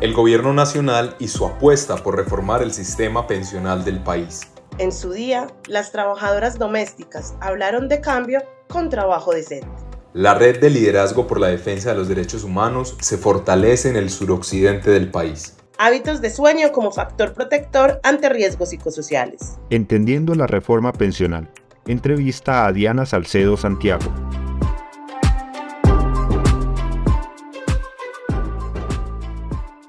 el gobierno nacional y su apuesta por reformar el sistema pensional del país. En su día, las trabajadoras domésticas hablaron de cambio con trabajo decente. La red de liderazgo por la defensa de los derechos humanos se fortalece en el suroccidente del país. Hábitos de sueño como factor protector ante riesgos psicosociales. Entendiendo la reforma pensional. Entrevista a Diana Salcedo Santiago.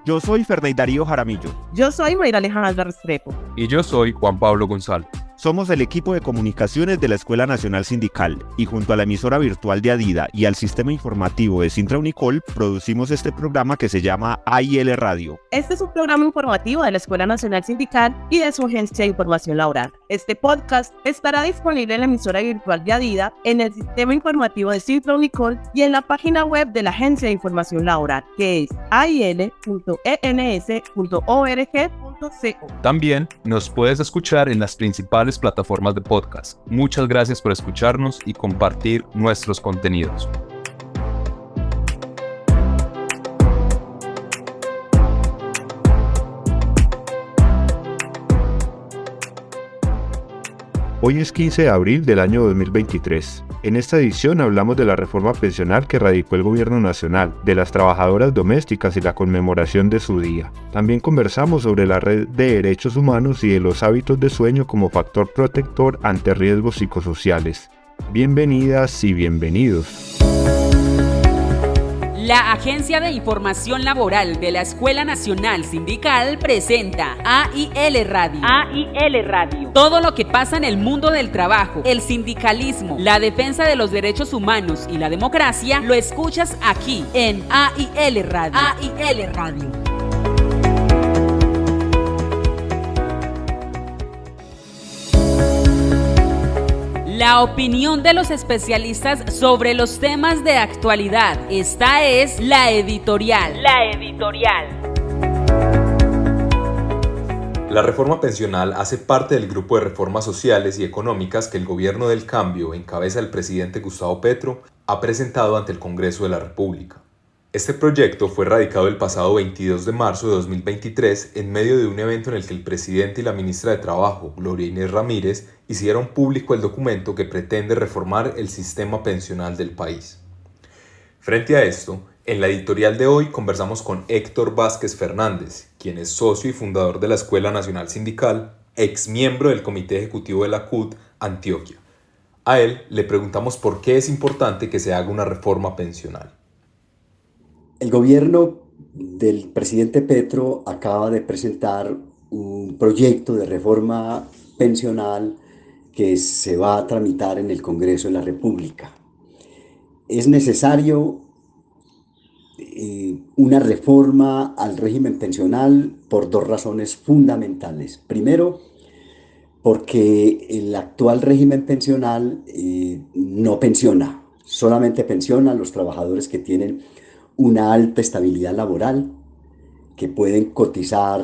Yo soy Ferney Darío Jaramillo. Yo soy Mayra Alejandra Restrepo. Y yo soy Juan Pablo González. Somos el equipo de comunicaciones de la Escuela Nacional Sindical y junto a la emisora virtual de Adida y al sistema informativo de Sintra Unicol producimos este programa que se llama AIL Radio. Este es un programa informativo de la Escuela Nacional Sindical y de su agencia de información laboral. Este podcast estará disponible en la emisora virtual de Adida, en el sistema informativo de Sintra Unicol y en la página web de la agencia de información laboral, que es ail.ens.org.co. También nos puedes escuchar en las principales plataformas de podcast. Muchas gracias por escucharnos y compartir nuestros contenidos. Hoy es 15 de abril del año 2023. En esta edición hablamos de la reforma pensional que radicó el gobierno nacional, de las trabajadoras domésticas y la conmemoración de su día. También conversamos sobre la red de derechos humanos y de los hábitos de sueño como factor protector ante riesgos psicosociales. Bienvenidas y bienvenidos. La Agencia de Información Laboral de la Escuela Nacional Sindical presenta AIL Radio. AIL Radio. Todo lo que pasa en el mundo del trabajo, el sindicalismo, la defensa de los derechos humanos y la democracia, lo escuchas aquí en AIL Radio. AIL Radio. La opinión de los especialistas sobre los temas de actualidad. Esta es la editorial. La editorial. La reforma pensional hace parte del grupo de reformas sociales y económicas que el gobierno del cambio, en cabeza del presidente Gustavo Petro, ha presentado ante el Congreso de la República. Este proyecto fue radicado el pasado 22 de marzo de 2023 en medio de un evento en el que el presidente y la ministra de Trabajo, Gloria Inés Ramírez, hicieron público el documento que pretende reformar el sistema pensional del país. Frente a esto, en la editorial de hoy conversamos con Héctor Vázquez Fernández, quien es socio y fundador de la Escuela Nacional Sindical, ex miembro del Comité Ejecutivo de la CUT Antioquia. A él le preguntamos por qué es importante que se haga una reforma pensional. El gobierno del presidente Petro acaba de presentar un proyecto de reforma pensional que se va a tramitar en el Congreso de la República. Es necesario una reforma al régimen pensional por dos razones fundamentales. Primero, porque el actual régimen pensional no pensiona, solamente pensiona a los trabajadores que tienen una alta estabilidad laboral, que pueden cotizar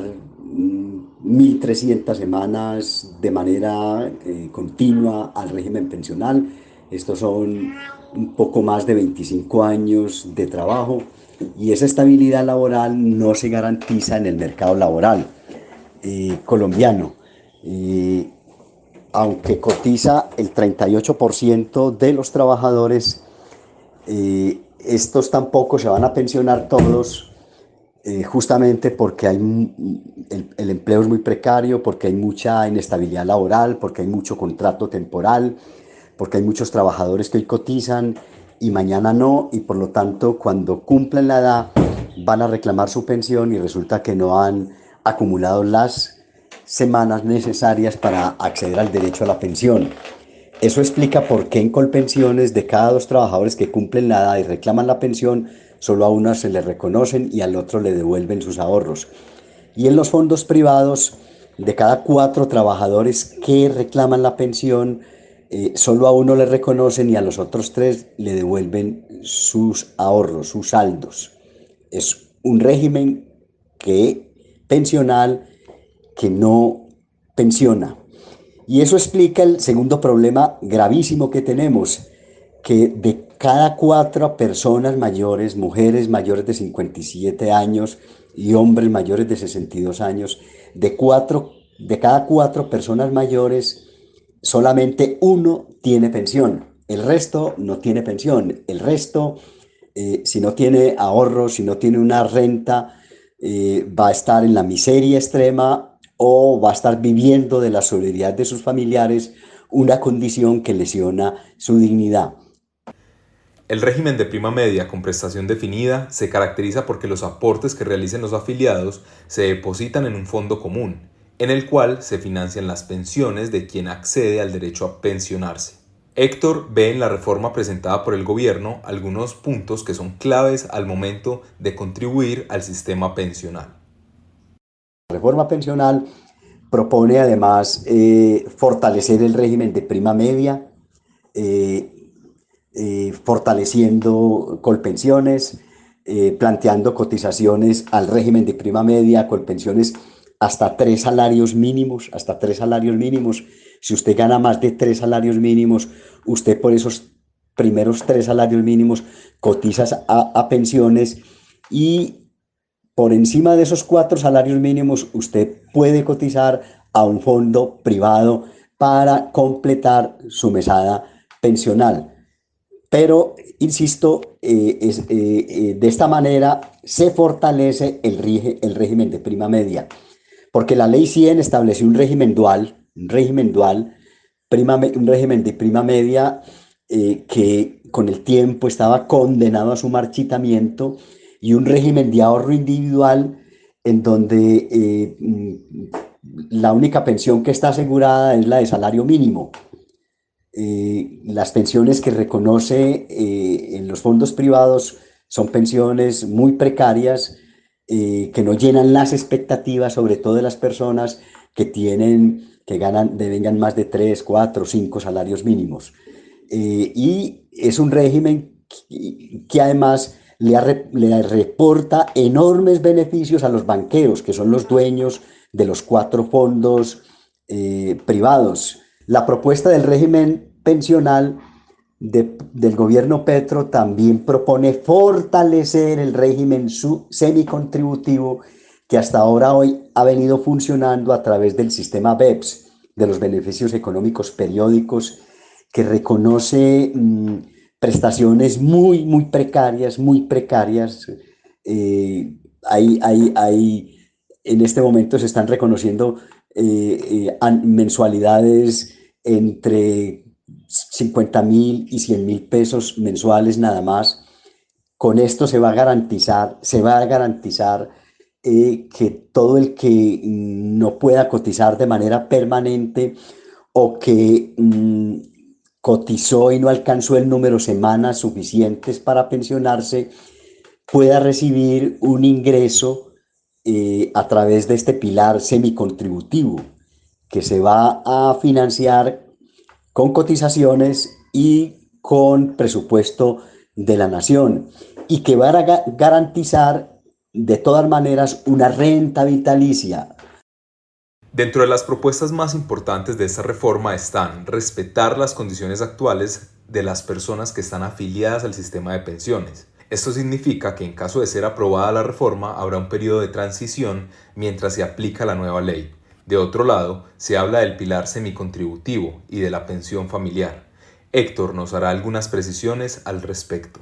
1.300 semanas de manera continua al régimen pensional. Estos son un poco más de 25 años de trabajo y esa estabilidad laboral no se garantiza en el mercado laboral colombiano. Aunque cotiza el 38% de los trabajadores, estos tampoco se van a pensionar todos, justamente porque el empleo es muy precario, porque hay mucha inestabilidad laboral, porque hay mucho contrato temporal, porque hay muchos trabajadores que hoy cotizan y mañana no, y por lo tanto cuando cumplen la edad van a reclamar su pensión y resulta que no han acumulado las semanas necesarias para acceder al derecho a la pensión. Eso explica por qué en Colpensiones, de cada 2 trabajadores que cumplen la edad y reclaman la pensión, solo a uno se le reconocen y al otro le devuelven sus ahorros. Y en los fondos privados, de cada 4 trabajadores que reclaman la pensión, solo a uno le reconocen y a los otros 3 le devuelven sus ahorros, sus saldos. Es un régimen pensional que no pensiona. Y eso explica el segundo problema gravísimo que tenemos, que de cada 4 personas mayores, mujeres mayores de 57 años y hombres mayores de 62 años, de cada 4 personas mayores, solamente uno tiene pensión. El resto no tiene pensión. El resto, si no tiene ahorros, si no tiene una renta, va a estar en la miseria extrema o va a estar viviendo de la solidaridad de sus familiares, una condición que lesiona su dignidad. El régimen de prima media con prestación definida se caracteriza porque los aportes que realicen los afiliados se depositan en un fondo común, en el cual se financian las pensiones de quien accede al derecho a pensionarse. Héctor ve en la reforma presentada por el gobierno algunos puntos que son claves al momento de contribuir al sistema pensional. La reforma pensional propone además fortalecer el régimen de prima media, fortaleciendo colpensiones, planteando cotizaciones al régimen de prima media, colpensiones hasta 3 salarios mínimos, hasta 3 salarios mínimos. Si usted gana más de 3 salarios mínimos, usted por esos primeros 3 salarios mínimos cotiza a pensiones, y por encima de esos 4 salarios mínimos usted puede cotizar a un fondo privado para completar su mesada pensional. Pero, insisto, de esta manera se fortalece el régimen de prima media, porque la Ley 100 estableció un régimen dual, un régimen de prima media que con el tiempo estaba condenado a su marchitamiento, y un régimen de ahorro individual en donde la única pensión que está asegurada es la de salario mínimo. Las pensiones que reconoce en los fondos privados son pensiones muy precarias, que no llenan las expectativas, sobre todo de las personas que devengan más de 3, 4, 5 salarios mínimos. Y es un régimen que además le reporta enormes beneficios a los banqueros, que son los dueños de los 4 fondos privados. La propuesta del régimen pensional del gobierno Petro también propone fortalecer el régimen semicontributivo que hasta ahora hoy ha venido funcionando a través del sistema BEPS, de los beneficios económicos periódicos, que reconoce prestaciones muy precarias, muy precarias. En este momento se están reconociendo mensualidades entre 50.000 y 100.000 pesos mensuales nada más. Con esto se va a garantizar que todo el que no pueda cotizar de manera permanente, o que cotizó y no alcanzó el número de semanas suficientes para pensionarse, pueda recibir un ingreso a través de este pilar semicontributivo, que se va a financiar con cotizaciones y con presupuesto de la nación, y que va a garantizar de todas maneras una renta vitalicia. Dentro de las propuestas más importantes de esta reforma están respetar las condiciones actuales de las personas que están afiliadas al sistema de pensiones. Esto significa que en caso de ser aprobada la reforma habrá un periodo de transición mientras se aplica la nueva ley. De otro lado, se habla del pilar semicontributivo y de la pensión familiar. Héctor nos hará algunas precisiones al respecto.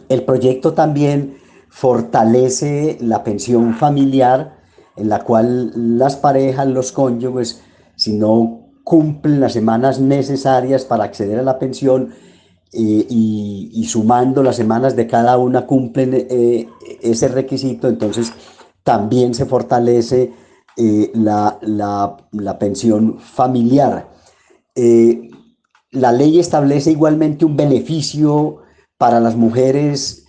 El proyecto también fortalece la pensión familiar, en la cual las parejas, los cónyuges, si no cumplen las semanas necesarias para acceder a la pensión, y sumando las semanas de cada una cumplen ese requisito, entonces también se fortalece la pensión familiar. La ley establece igualmente un beneficio para las mujeres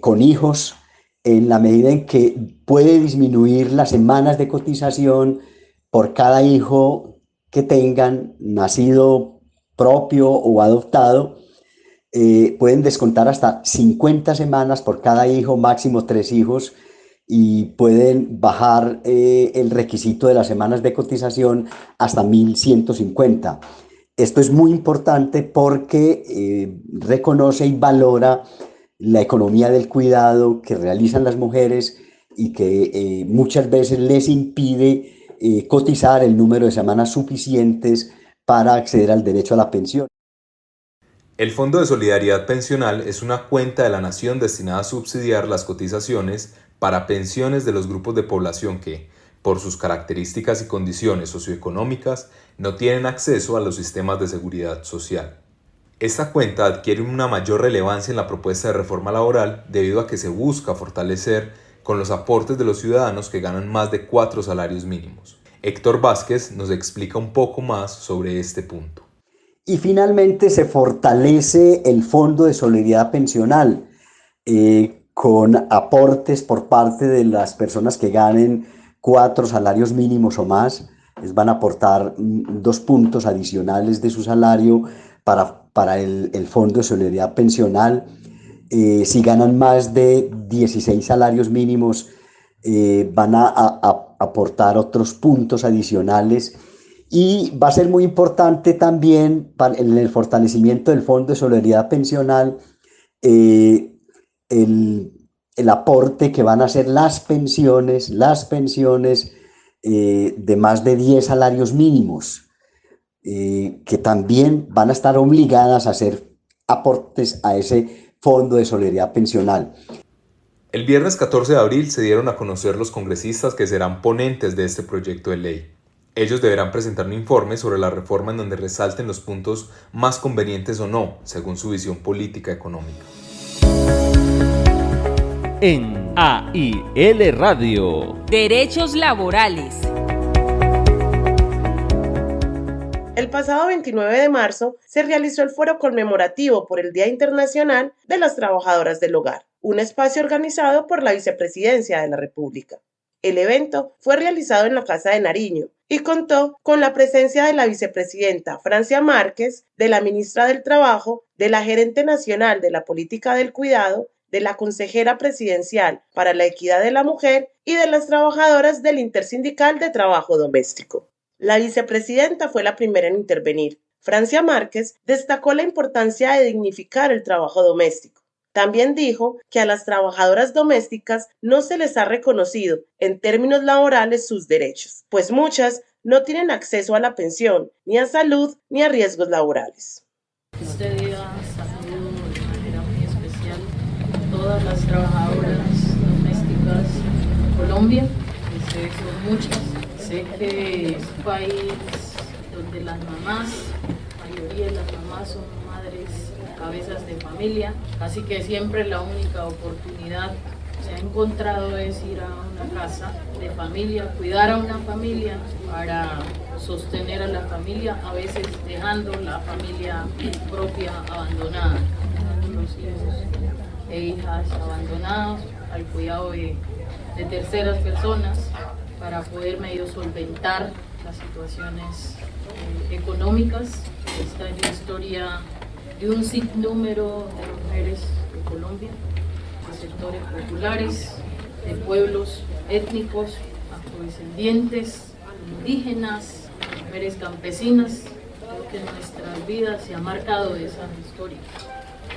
con hijos, en la medida en que puede disminuir las semanas de cotización por cada hijo que tengan, nacido propio o adoptado. Pueden descontar hasta 50 semanas por cada hijo, máximo 3 hijos, y pueden bajar el requisito de las semanas de cotización hasta 1.150. Esto es muy importante porque reconoce y valora la economía del cuidado que realizan las mujeres y que muchas veces les impide cotizar el número de semanas suficientes para acceder al derecho a la pensión. El Fondo de Solidaridad Pensional es una cuenta de la Nación destinada a subsidiar las cotizaciones para pensiones de los grupos de población que, por sus características y condiciones socioeconómicas, no tienen acceso a los sistemas de seguridad social. Esta cuenta adquiere una mayor relevancia en la propuesta de reforma laboral debido a que se busca fortalecer con los aportes de los ciudadanos que ganan más de 4 salarios mínimos. Héctor Vázquez nos explica un poco más sobre este punto. Y finalmente se fortalece el Fondo de Solidaridad Pensional con aportes por parte de las personas que ganen 4 salarios mínimos o más. Les van a aportar 2 puntos adicionales de su salario para el Fondo de Solidaridad Pensional. Si ganan más de 16 salarios mínimos, van a aportar otros puntos adicionales. Y va a ser muy importante también en el fortalecimiento del Fondo de Solidaridad Pensional el aporte que van a hacer las pensiones de más de 10 salarios mínimos, que también van a estar obligadas a hacer aportes a ese Fondo de Solidaridad Pensional. El viernes 14 de abril se dieron a conocer los congresistas que serán ponentes de este proyecto de ley. Ellos deberán presentar un informe sobre la reforma en donde resalten los puntos más convenientes o no, según su visión política económica. En AIL Radio. Derechos laborales. El pasado 29 de marzo se realizó el foro conmemorativo por el Día Internacional de las Trabajadoras del Hogar, un espacio organizado por la Vicepresidencia de la República. El evento fue realizado en la Casa de Nariño y contó con la presencia de la vicepresidenta Francia Márquez, de la ministra del Trabajo, de la gerente nacional de la Política del Cuidado, de la consejera presidencial para la Equidad de la Mujer y de las trabajadoras del Intersindical de Trabajo Doméstico. La vicepresidenta fue la primera en intervenir. Francia Márquez destacó la importancia de dignificar el trabajo doméstico. También dijo que a las trabajadoras domésticas no se les ha reconocido en términos laborales sus derechos, pues muchas no tienen acceso a la pensión, ni a salud, ni a riesgos laborales. Este día saludo de manera muy especial a todas las trabajadoras domésticas de Colombia, que sé que son muchas. Sé que es un país donde las mamás, la mayoría de las mamás son madres, cabezas de familia, así que siempre la única oportunidad que se ha encontrado es ir a una casa de familia, cuidar a una familia para sostener a la familia, a veces dejando la familia propia abandonada, los hijos e hijas abandonados al cuidado de terceras personas para poder medio solventar las situaciones económicas. Esta es la historia de un sinnúmero de mujeres de Colombia, de sectores populares, de pueblos étnicos, afrodescendientes, indígenas, mujeres campesinas. Creo que nuestras vidas se han marcado de esa historia.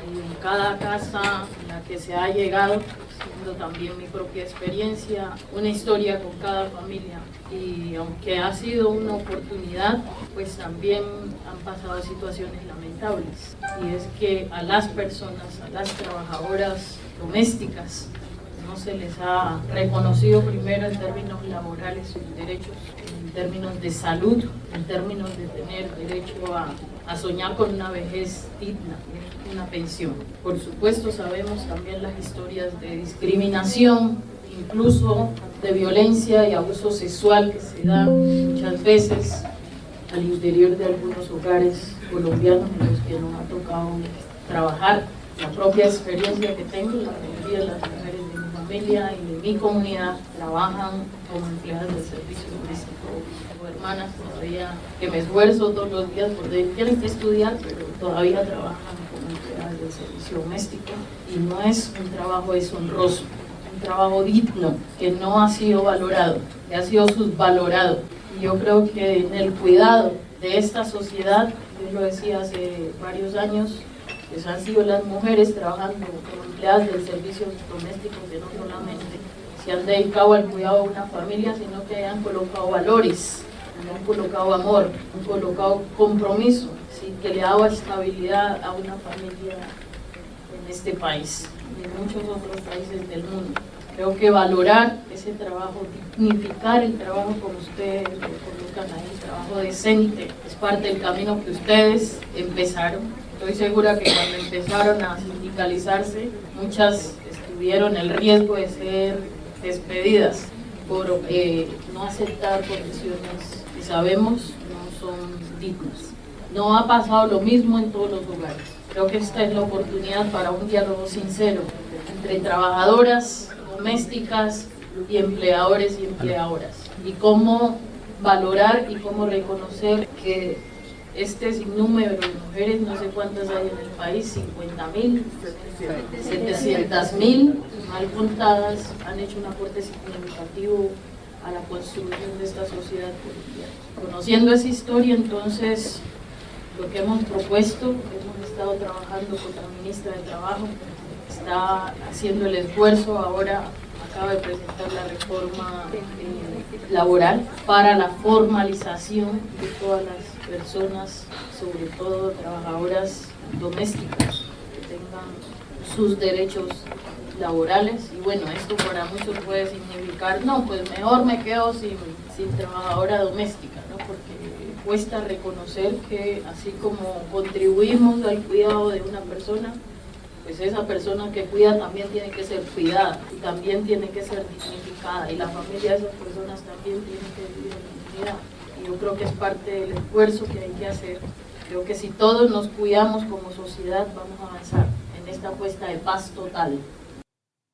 Y en cada casa en la que se ha llegado, siendo también mi propia experiencia, una historia con cada familia. Y aunque ha sido una oportunidad, pues también han pasado situaciones lamentables. Y es que a las personas, a las trabajadoras domésticas, no se les ha reconocido primero en términos laborales sus derechos, en términos de salud, en términos de tener derecho a soñar con una vejez digna, una pensión. Por supuesto sabemos también las historias de discriminación, incluso de violencia y abuso sexual que se dan muchas veces al interior de algunos hogares colombianos en los que nos ha tocado trabajar. La propia experiencia que tengo, la mayoría de las mujeres de mi familia y de mi comunidad trabajan como empleadas del servicio doméstico. Tengo hermanas todavía que me esfuerzo todos los días porque tienen que estudiar, pero todavía trabajan como empleadas del servicio doméstico y no es un trabajo deshonroso, un trabajo digno que no ha sido valorado, que ha sido subvalorado. Y yo creo que en el cuidado de esta sociedad yo lo decía hace varios años, pues han sido las mujeres trabajando como empleadas del servicio doméstico que no solamente se han dedicado al cuidado de una familia, sino que han colocado valores, han colocado amor, han colocado compromiso, ¿sí? Que le ha dado estabilidad a una familia en este país y en muchos otros países del mundo. Creo que valorar ese trabajo, dignificar el trabajo como ustedes lo colocan ahí, el trabajo decente, es parte del camino que ustedes empezaron. Estoy segura que cuando empezaron a sindicalizarse, muchas tuvieron el riesgo de ser despedidas por no aceptar condiciones que sabemos no son dignas. No ha pasado lo mismo en todos los hogares. Creo que esta es la oportunidad para un diálogo sincero entre trabajadoras domésticas y empleadores y empleadoras, y cómo valorar y cómo reconocer que este sinnúmero de mujeres, no sé cuántas hay en el país, 50.000, 700.000, mal contadas, han hecho un aporte significativo a la construcción de esta sociedad colombiana. Conociendo esa historia, entonces, lo que hemos propuesto, hemos estado trabajando con la ministra de Trabajo, está haciendo el esfuerzo, ahora acaba de presentar la reforma laboral para la formalización de todas las personas, sobre todo trabajadoras domésticas, que tengan sus derechos laborales. Y bueno, esto para muchos puede significar, no, pues mejor me quedo sin trabajadora doméstica, ¿no? Porque cuesta reconocer que así como contribuimos al cuidado de una persona, pues esa persona que cuida también tiene que ser cuidada y también tiene que ser dignificada, y la familia de esas personas también tiene que vivir en dignidad. Y yo creo que es parte del esfuerzo que hay que hacer. Creo que si todos nos cuidamos como sociedad, vamos a avanzar en esta apuesta de paz total.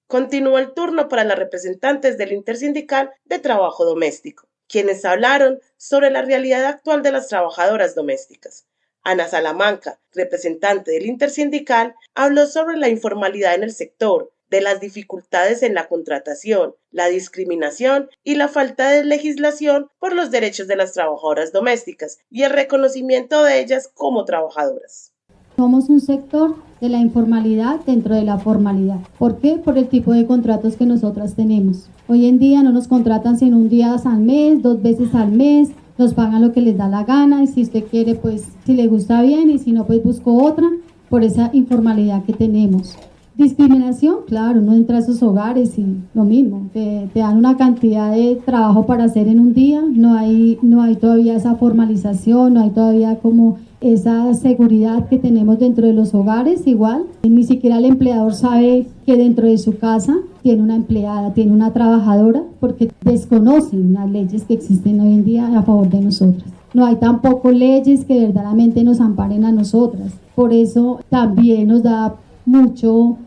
Continúa el turno para las representantes del Intersindical de Trabajo Doméstico, quienes hablaron sobre la realidad actual de las trabajadoras domésticas. Ana Salamanca, representante del Intersindical, habló sobre la informalidad en el sector, de las dificultades en la contratación, la discriminación y la falta de legislación por los derechos de las trabajadoras domésticas y el reconocimiento de ellas como trabajadoras. Somos un sector de la informalidad dentro de la formalidad. ¿Por qué? Por el tipo de contratos que nosotras tenemos. Hoy en día no nos contratan sino un día al mes, 2 veces al mes, nos pagan lo que les da la gana, y si usted quiere, pues si le gusta bien, y si no, pues busco otra, por esa informalidad que tenemos. Discriminación, claro, uno entra a esos hogares y lo mismo, te dan una cantidad de trabajo para hacer en un día, no hay todavía esa formalización, no hay todavía como esa seguridad que tenemos dentro de los hogares. Igual, ni siquiera el empleador sabe que dentro de su casa tiene una empleada, tiene una trabajadora, porque desconocen las leyes que existen hoy en día a favor de nosotras. No hay tampoco leyes que verdaderamente nos amparen a nosotras. Por eso también nos da mucho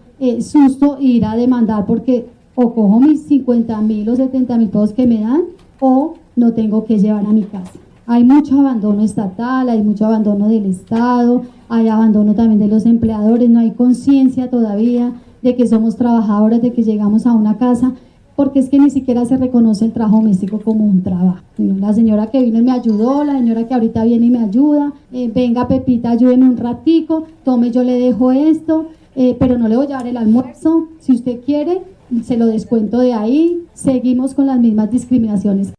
susto ir a demandar, porque o cojo mis 50.000 o 70.000 pesos que me dan, o no tengo que llevar a mi casa. Hay mucho abandono estatal, hay mucho abandono del Estado, hay abandono también de los empleadores, no hay conciencia todavía de que somos trabajadoras, de que llegamos a una casa, porque es que ni siquiera se reconoce el trabajo doméstico como un trabajo. La señora que vino y me ayudó, la señora que ahorita viene y me ayuda, venga Pepita, ayúdeme un ratico, tome, yo le dejo esto, pero no le voy a llevar el almuerzo, si usted quiere, se lo descuento de ahí. Seguimos con las mismas discriminaciones.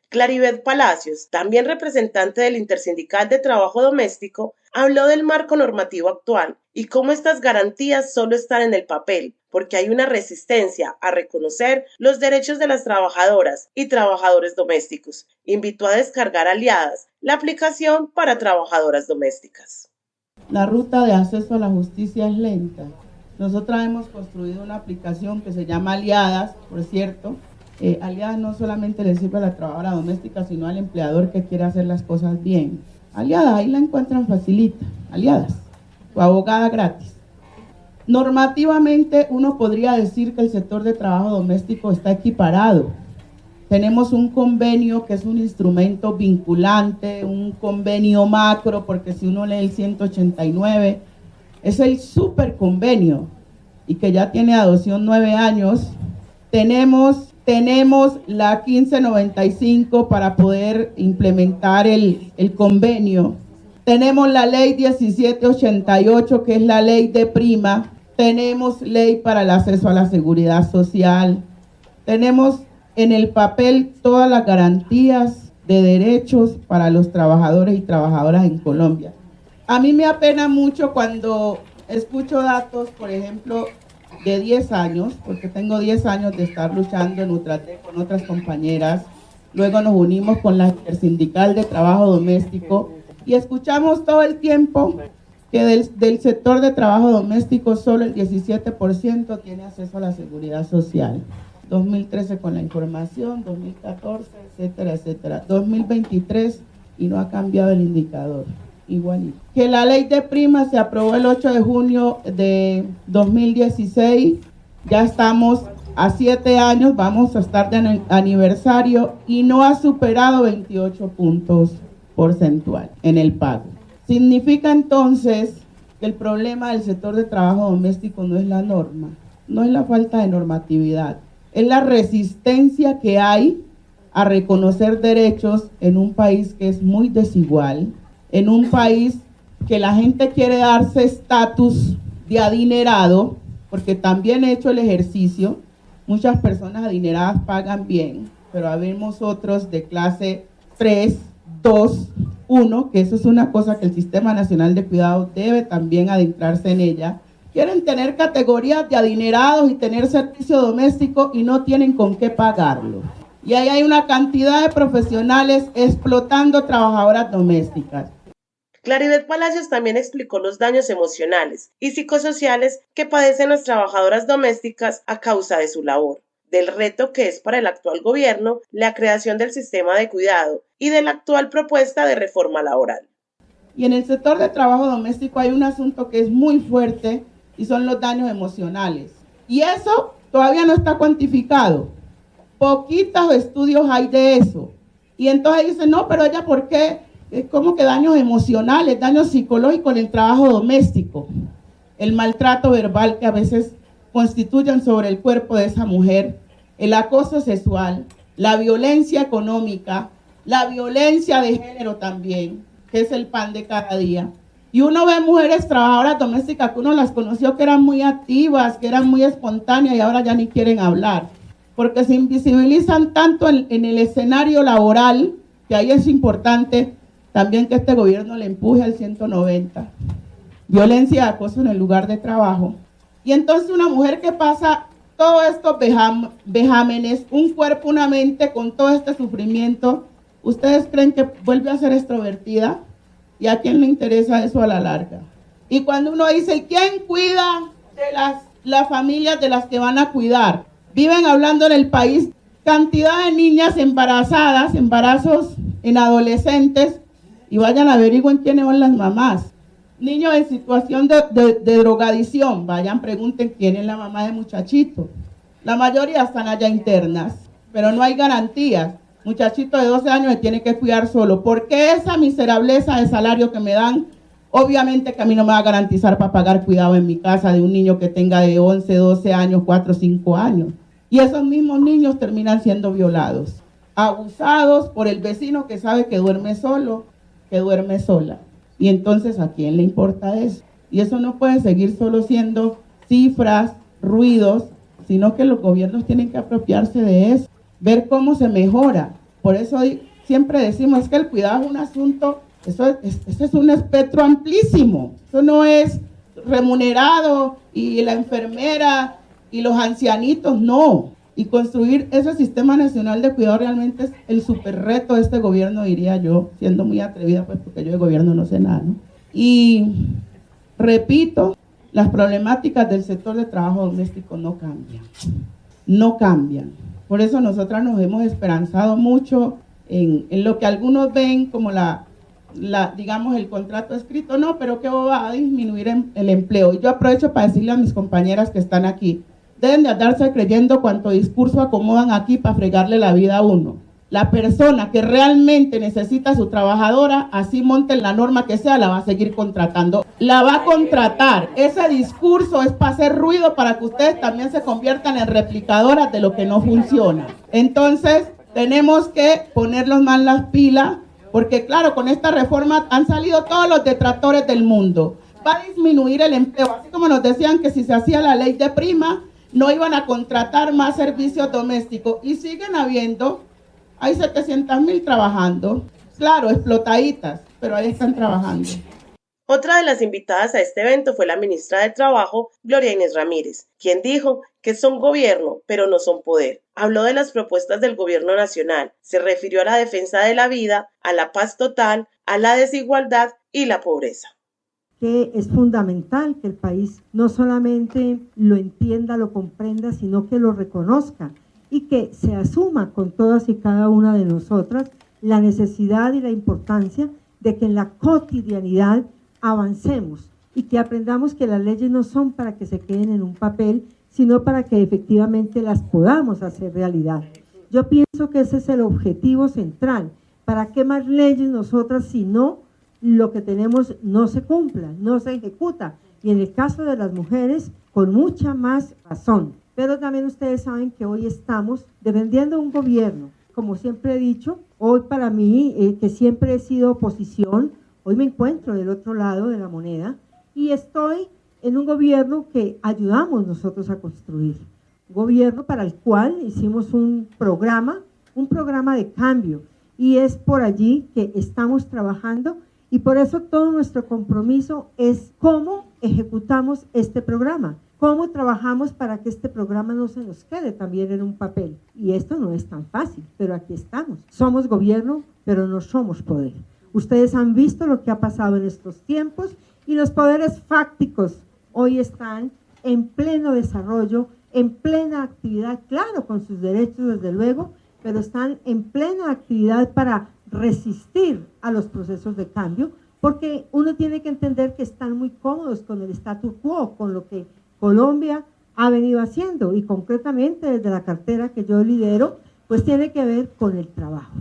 Claribeth Palacios, también representante del Intersindical de Trabajo Doméstico, habló del marco normativo actual y cómo estas garantías solo están en el papel, porque hay una resistencia a reconocer los derechos de las trabajadoras y trabajadores domésticos. Invitó a descargar Aliadas, la aplicación para trabajadoras domésticas. La ruta de acceso a la justicia es lenta. Nosotras hemos construido una aplicación que se llama Aliadas, por cierto. Aliadas no solamente le sirve a la trabajadora doméstica, sino al empleador que quiere hacer las cosas bien. Aliadas, ahí la encuentran facilita. Aliadas, tu abogada gratis. Normativamente uno podría decir que el sector de trabajo doméstico está equiparado. Tenemos un convenio que es un instrumento vinculante, un convenio macro, porque si uno lee el 189, es el super convenio y que ya tiene adopción 9 años. Tenemos la 1595 para poder implementar el convenio. Tenemos la ley 1788, que es la ley de prima. Tenemos ley para el acceso a la seguridad social. Tenemos en el papel todas las garantías de derechos para los trabajadores y trabajadoras en Colombia. A mí me apena mucho cuando escucho datos, por ejemplo, de 10 años, porque tengo 10 años de estar luchando en Ultratec con otras compañeras. Luego nos unimos con la Intersindical de Trabajo Doméstico y escuchamos todo el tiempo que del sector de trabajo doméstico solo el 17% tiene acceso a la seguridad social. 2013 con la información, 2014, etcétera, etcétera. 2023 y no ha cambiado el indicador. Igualito. Que la ley de prima se aprobó el 8 de junio de 2016. Ya estamos a 7 años, vamos a estar de aniversario y no ha superado 28 puntos porcentuales en el pago. Significa entonces que el problema del sector de trabajo doméstico no es la norma, no es la falta de normatividad, es la resistencia que hay a reconocer derechos en un país que es muy desigual, en un país que la gente quiere darse estatus de adinerado, porque también he hecho el ejercicio, muchas personas adineradas pagan bien, pero habemos otros de clase 3, 2, 1, que eso es una cosa que el Sistema Nacional de Cuidado debe también adentrarse en ella. Quieren tener categorías de adinerados y tener servicio doméstico y no tienen con qué pagarlo. Y ahí hay una cantidad de profesionales explotando trabajadoras domésticas. Claribeth Palacios también explicó los daños emocionales y psicosociales que padecen las trabajadoras domésticas a causa de su labor, del reto que es para el actual gobierno la creación del sistema de cuidado y de la actual propuesta de reforma laboral. Y en el sector de trabajo doméstico hay un asunto que es muy fuerte y son los daños emocionales. Y eso todavía no está cuantificado. Poquitos estudios hay de eso. Y entonces dicen, no, pero ella, ¿por qué? ¿Cómo que daños emocionales, daños psicológicos en el trabajo doméstico? El maltrato verbal que a veces constituyen sobre el cuerpo de esa mujer, el acoso sexual, la violencia económica, la violencia de género también, que es el pan de cada día. Y uno ve mujeres trabajadoras domésticas que uno las conoció que eran muy activas, que eran muy espontáneas y ahora ya ni quieren hablar, porque se invisibilizan tanto en el escenario laboral, que ahí es importante también que este gobierno le empuje al 190. Violencia y acoso en el lugar de trabajo. Y entonces una mujer que pasa todos estos vejámenes, un cuerpo, una mente con todo este sufrimiento, ¿ustedes creen que vuelve a ser extrovertida? ¿Y a quién le interesa eso a la larga? Y cuando uno dice, ¿quién cuida de las familias de las que van a cuidar? Viven hablando en el país cantidad de niñas embarazadas, embarazos en adolescentes, y vayan a averigüen quiénes son las mamás. Niños en situación de drogadicción, vayan, pregunten quién es la mamá de muchachito. La mayoría están allá internas, pero no hay garantías. Muchachito de 12 años se tiene que cuidar solo. ¿Por qué esa miserableza de salario que me dan? Obviamente que a mí no me va a garantizar para pagar cuidado en mi casa de un niño que tenga de 11, 12 años, 4, 5 años. Y esos mismos niños terminan siendo violados, abusados por el vecino que sabe que duerme solo, que duerme sola. Y entonces, ¿a quién le importa eso? Y eso no puede seguir solo siendo cifras, ruidos, sino que los gobiernos tienen que apropiarse de eso, ver cómo se mejora. Por eso siempre decimos, es que el cuidado es un asunto, eso es un espectro amplísimo. Eso no es remunerado y la enfermera y los ancianitos, no. Y construir ese sistema nacional de cuidado realmente es el super reto de este gobierno, diría yo, siendo muy atrevida, pues porque yo de gobierno no sé nada, ¿no? Y repito, las problemáticas del sector de trabajo doméstico no cambian, no cambian. Por eso nosotras nos hemos esperanzado mucho en lo que algunos ven como digamos, el contrato escrito, no, pero que va a disminuir el empleo. Y yo aprovecho para decirle a mis compañeras que están aquí, deben de andarse creyendo cuánto discurso acomodan aquí para fregarle la vida a uno. La persona que realmente necesita a su trabajadora, así monten la norma que sea, la va a seguir contratando. La va a contratar. Ese discurso es para hacer ruido, para que ustedes también se conviertan en replicadoras de lo que no funciona. Entonces, tenemos que ponernos más las pilas Porque claro, con esta reforma han salido todos los detractores del mundo. Va a disminuir el empleo, así como nos decían que si se hacía la ley de prima, no iban a contratar más servicios domésticos. Y siguen habiendo, hay 700.000 trabajando. Claro, explotaditas, pero ahí están trabajando. Otra de las invitadas a este evento fue la ministra de Trabajo, Gloria Inés Ramírez, quien dijo que son gobierno, pero no son poder. Habló de las propuestas del gobierno nacional, se refirió a la defensa de la vida, a la paz total, a la desigualdad y la pobreza. Que es fundamental que el país no solamente lo entienda, lo comprenda, sino que lo reconozca y que se asuma con todas y cada una de nosotras la necesidad y la importancia de que en la cotidianidad avancemos y que aprendamos que las leyes no son para que se queden en un papel, sino para que efectivamente las podamos hacer realidad. Yo pienso que ese es el objetivo central. ¿Para qué más leyes nosotras si no lo que tenemos no se cumpla, no se ejecuta? Y en el caso de las mujeres, con mucha más razón. Pero también ustedes saben que hoy estamos defendiendo un gobierno. Como siempre he dicho, hoy para mí, que siempre he sido oposición, hoy me encuentro del otro lado de la moneda y estoy en un gobierno que ayudamos nosotros a construir. Un gobierno para el cual hicimos un programa de cambio. Y es por allí que estamos trabajando y por eso todo nuestro compromiso es cómo ejecutamos este programa, cómo trabajamos para que este programa no se nos quede también en un papel. Y esto no es tan fácil, pero aquí estamos. Somos gobierno, pero no somos poder. Ustedes han visto lo que ha pasado en estos tiempos y los poderes fácticos hoy están en pleno desarrollo, en plena actividad, claro, con sus derechos desde luego, pero están en plena actividad para resistir a los procesos de cambio, porque uno tiene que entender que están muy cómodos con el statu quo, con lo que Colombia ha venido haciendo, y concretamente desde la cartera que yo lidero, pues tiene que ver con el trabajo.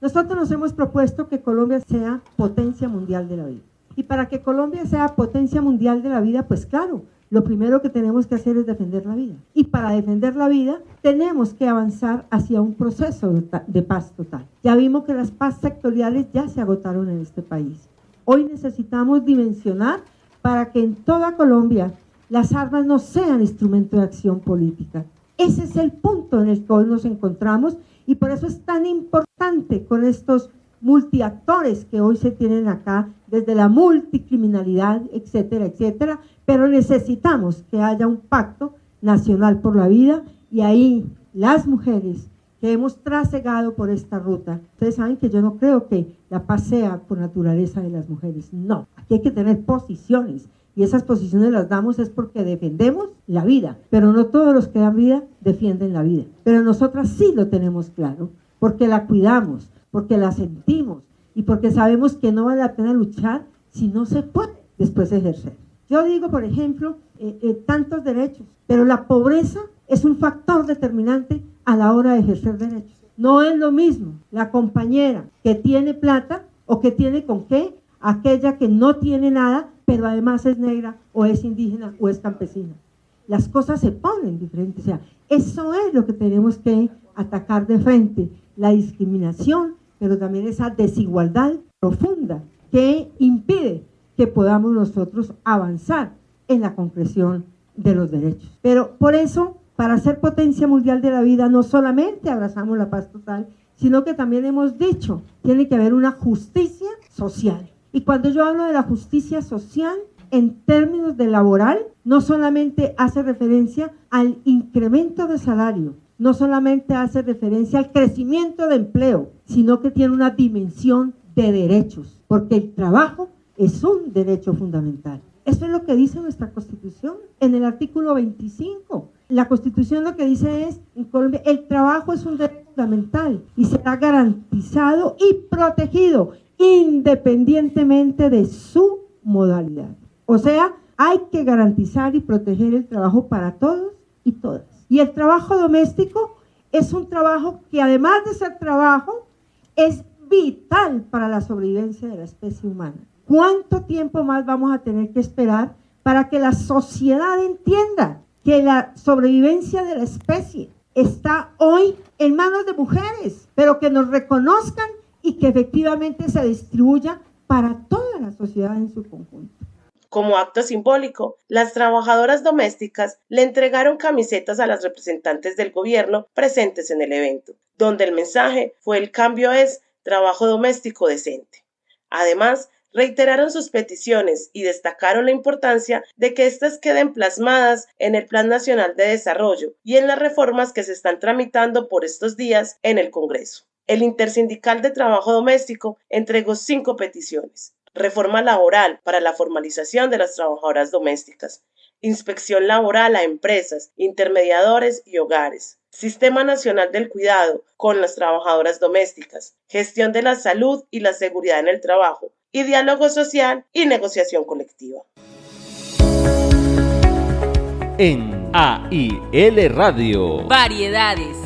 Nosotros nos hemos propuesto que Colombia sea potencia mundial de la vida. Y para que Colombia sea potencia mundial de la vida, pues claro, lo primero que tenemos que hacer es defender la vida. Y para defender la vida, tenemos que avanzar hacia un proceso de paz total. Ya vimos que las paz sectoriales ya se agotaron en este país. Hoy necesitamos dimensionar para que en toda Colombia las armas no sean instrumento de acción política. Ese es el punto en el que hoy nos encontramos y por eso es tan importante con estos multiactores que hoy se tienen acá, desde la multicriminalidad, etcétera, etcétera, pero necesitamos que haya un pacto nacional por la vida y ahí las mujeres que hemos trasegado por esta ruta, ustedes saben que yo no creo que la paz sea por naturaleza de las mujeres, no, aquí hay que tener posiciones y esas posiciones las damos es porque defendemos la vida, pero no todos los que dan vida defienden la vida, pero nosotras sí lo tenemos claro, porque la cuidamos, porque la sentimos y porque sabemos que no vale la pena luchar si no se puede después ejercer. Yo digo, por ejemplo, tantos derechos, pero la pobreza es un factor determinante a la hora de ejercer derechos. No es lo mismo la compañera que tiene plata o que tiene con qué, aquella que no tiene nada, pero además es negra o es indígena o es campesina. Las cosas se ponen diferentes. O sea, eso es lo que tenemos que atacar de frente, la discriminación, pero también esa desigualdad profunda que impide que podamos nosotros avanzar en la concreción de los derechos. Pero por eso, para ser potencia mundial de la vida, no solamente abrazamos la paz total, sino que también hemos dicho, tiene que haber una justicia social. Y cuando yo hablo de la justicia social, en términos de laboral, no solamente hace referencia al incremento de salario, no solamente hace referencia al crecimiento de empleo, sino que tiene una dimensión de derechos, porque el trabajo es un derecho fundamental. Eso es lo que dice nuestra Constitución en el artículo 25. La Constitución lo que dice es, en Colombia, el trabajo es un derecho fundamental y será garantizado y protegido independientemente de su modalidad. O sea, hay que garantizar y proteger el trabajo para todos y todas. Y el trabajo doméstico es un trabajo que, además de ser trabajo, es vital para la sobrevivencia de la especie humana. ¿Cuánto tiempo más vamos a tener que esperar para que la sociedad entienda que la sobrevivencia de la especie está hoy en manos de mujeres, pero que nos reconozcan y que efectivamente se distribuya para toda la sociedad en su conjunto. Como acto simbólico, las trabajadoras domésticas le entregaron camisetas a las representantes del gobierno presentes en el evento, donde el mensaje fue: el cambio es trabajo doméstico decente. Además, reiteraron sus peticiones y destacaron la importancia de que éstas queden plasmadas en el Plan Nacional de Desarrollo y en las reformas que se están tramitando por estos días en el Congreso. El Intersindical de Trabajo Doméstico entregó 5 peticiones: reforma laboral para la formalización de las trabajadoras domésticas, inspección laboral a empresas, intermediadores y hogares, Sistema Nacional del Cuidado con las trabajadoras domésticas, gestión de la salud y la seguridad en el trabajo, y diálogo social y negociación colectiva. En AIL Radio. Variedades.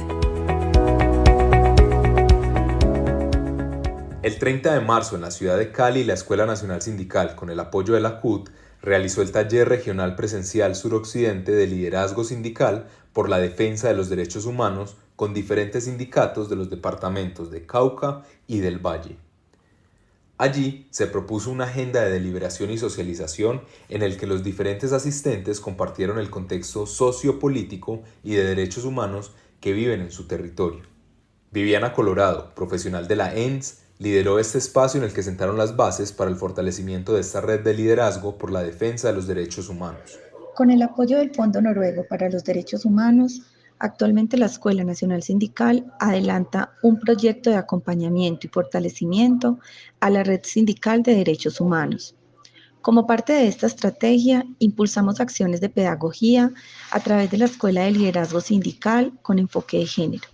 El 30 de marzo en la ciudad de Cali, la Escuela Nacional Sindical, con el apoyo de la CUT, realizó el taller regional presencial suroccidente de liderazgo sindical por la defensa de los derechos humanos con diferentes sindicatos de los departamentos de Cauca y del Valle. Allí se propuso una agenda de deliberación y socialización en el que los diferentes asistentes compartieron el contexto sociopolítico y de derechos humanos que viven en su territorio. Viviana Colorado, profesional de la ENS, lideró este espacio en el que sentaron las bases para el fortalecimiento de esta red de liderazgo por la defensa de los derechos humanos. Con el apoyo del Fondo Noruego para los Derechos Humanos, actualmente la Escuela Nacional Sindical adelanta un proyecto de acompañamiento y fortalecimiento a la red sindical de derechos humanos. Como parte de esta estrategia, impulsamos acciones de pedagogía a través de la Escuela de Liderazgo Sindical con enfoque de género.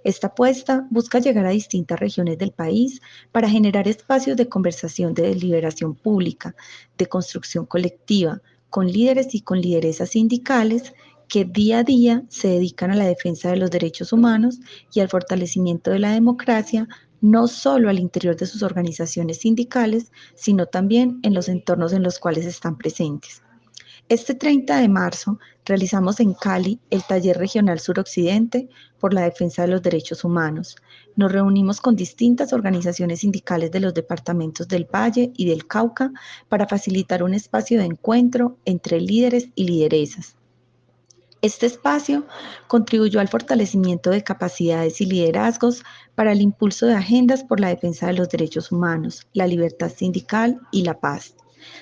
Esta apuesta busca llegar a distintas regiones del país para generar espacios de conversación, de deliberación pública, de construcción colectiva, con líderes y con lideresas sindicales que día a día se dedican a la defensa de los derechos humanos y al fortalecimiento de la democracia, no solo al interior de sus organizaciones sindicales, sino también en los entornos en los cuales están presentes. Este 30 de marzo realizamos en Cali el Taller Regional Suroccidente por la Defensa de los Derechos Humanos. Nos reunimos con distintas organizaciones sindicales de los departamentos del Valle y del Cauca para facilitar un espacio de encuentro entre líderes y lideresas. Este espacio contribuyó al fortalecimiento de capacidades y liderazgos para el impulso de agendas por la defensa de los derechos humanos, la libertad sindical y la paz.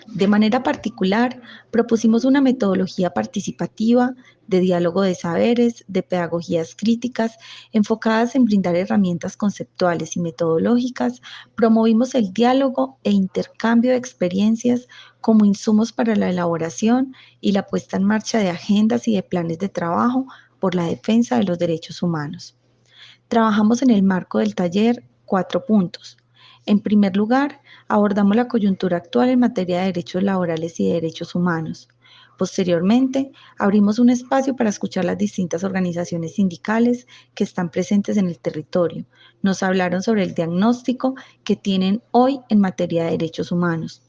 De manera particular, propusimos una metodología participativa de diálogo de saberes, de pedagogías críticas, enfocadas en brindar herramientas conceptuales y metodológicas. Promovimos el diálogo e intercambio de experiencias como insumos para la elaboración y la puesta en marcha de agendas y de planes de trabajo por la defensa de los derechos humanos. Trabajamos en el marco del taller 4 puntos. En primer lugar, abordamos la coyuntura actual en materia de derechos laborales y de derechos humanos. Posteriormente, abrimos un espacio para escuchar las distintas organizaciones sindicales que están presentes en el territorio. Nos hablaron sobre el diagnóstico que tienen hoy en materia de derechos humanos.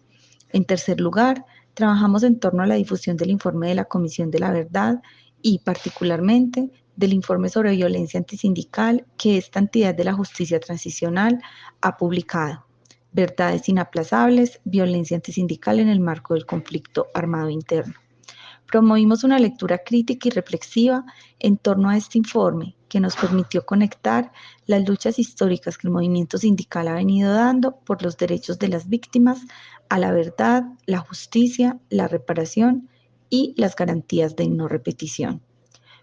En tercer lugar, trabajamos en torno a la difusión del informe de la Comisión de la Verdad y, particularmente, del informe sobre violencia antisindical que esta entidad de la justicia transicional ha publicado. Verdades inaplazables, violencia antisindical en el marco del conflicto armado interno. Promovimos una lectura crítica y reflexiva en torno a este informe que nos permitió conectar las luchas históricas que el movimiento sindical ha venido dando por los derechos de las víctimas a la verdad, la justicia, la reparación y las garantías de no repetición.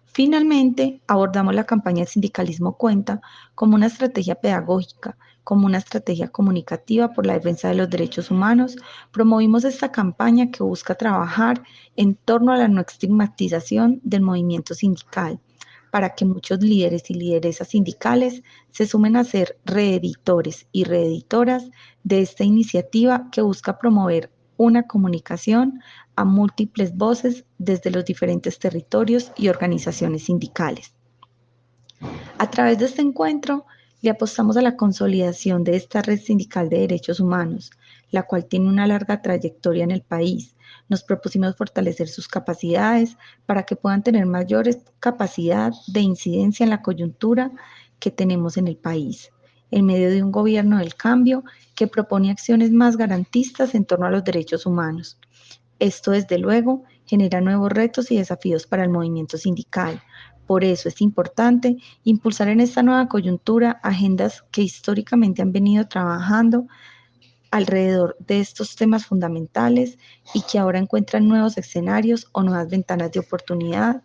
Finalmente, abordamos la campaña El Sindicalismo Cuenta como una estrategia pedagógica, como una estrategia comunicativa por la defensa de los derechos humanos. Promovimos esta campaña que busca trabajar en torno a la no estigmatización del movimiento sindical, para que muchos líderes y lideresas sindicales se sumen a ser reeditores y reeditoras de esta iniciativa que busca promover una comunicación a múltiples voces desde los diferentes territorios y organizaciones sindicales. A través de este encuentro, le apostamos a la consolidación de esta red sindical de derechos humanos, la cual tiene una larga trayectoria en el país. Nos propusimos fortalecer sus capacidades para que puedan tener mayor capacidad de incidencia en la coyuntura que tenemos en el país. en medio de un gobierno del cambio que propone acciones más garantistas en torno a los derechos humanos. Esto, desde luego, genera nuevos retos y desafíos para el movimiento sindical. Por eso es importante impulsar en esta nueva coyuntura agendas que históricamente han venido trabajando alrededor de estos temas fundamentales y que ahora encuentran nuevos escenarios o nuevas ventanas de oportunidad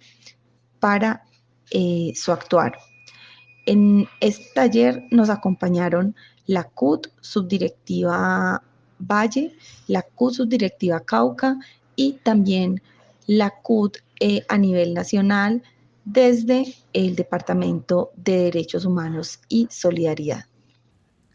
para su actuar. En este taller nos acompañaron la CUT, subdirectiva Valle, la CUT, subdirectiva Cauca y también la CUT a nivel nacional desde el Departamento de Derechos Humanos y Solidaridad.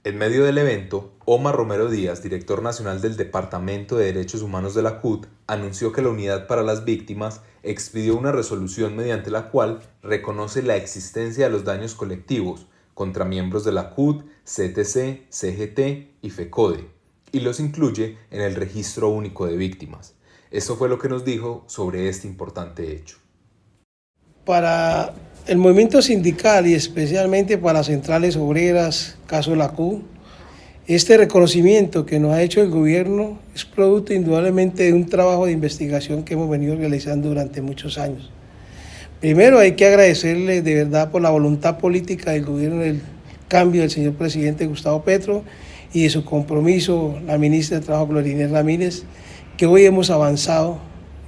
En medio del evento, Omar Romero Díaz, director nacional del Departamento de Derechos Humanos de la CUT, anunció que la Unidad para las Víctimas expidió una resolución mediante la cual reconoce la existencia de los daños colectivos contra miembros de la CUT, CTC, CGT y FECODE, y los incluye en el Registro Único de Víctimas. Esto fue lo que nos dijo sobre este importante hecho. Para el movimiento sindical y especialmente para las centrales obreras, caso la CUT, este reconocimiento que nos ha hecho el gobierno es producto indudablemente de un trabajo de investigación que hemos venido realizando durante muchos años. Primero hay que agradecerle de verdad por la voluntad política del gobierno del cambio del señor presidente Gustavo Petro y de su compromiso, la ministra de Trabajo Gloria Inés Ramírez, que hoy hemos avanzado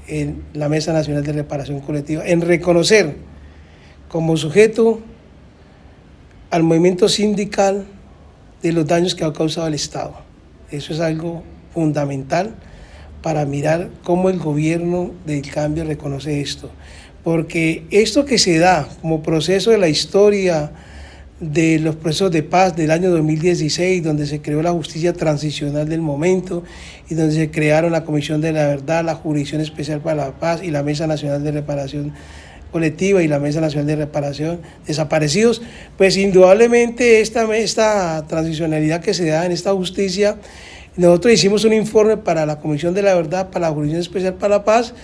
en la Mesa Nacional de Reparación Colectiva, en reconocer como sujeto al movimiento sindical de los daños que ha causado el Estado. Eso es algo fundamental para mirar cómo el gobierno del cambio reconoce esto. Porque esto que se da como proceso de la historia de los procesos de paz del año 2016, donde se creó la justicia transicional del momento y donde se crearon la Comisión de la Verdad, la Jurisdicción Especial para la Paz y la Mesa Nacional de Reparación Colectiva y la Mesa Nacional de Reparación Desaparecidos, pues indudablemente esta transicionalidad que se da en esta justicia, nosotros hicimos un informe para la Comisión de la Verdad, para la Jurisdicción Especial para la Paz,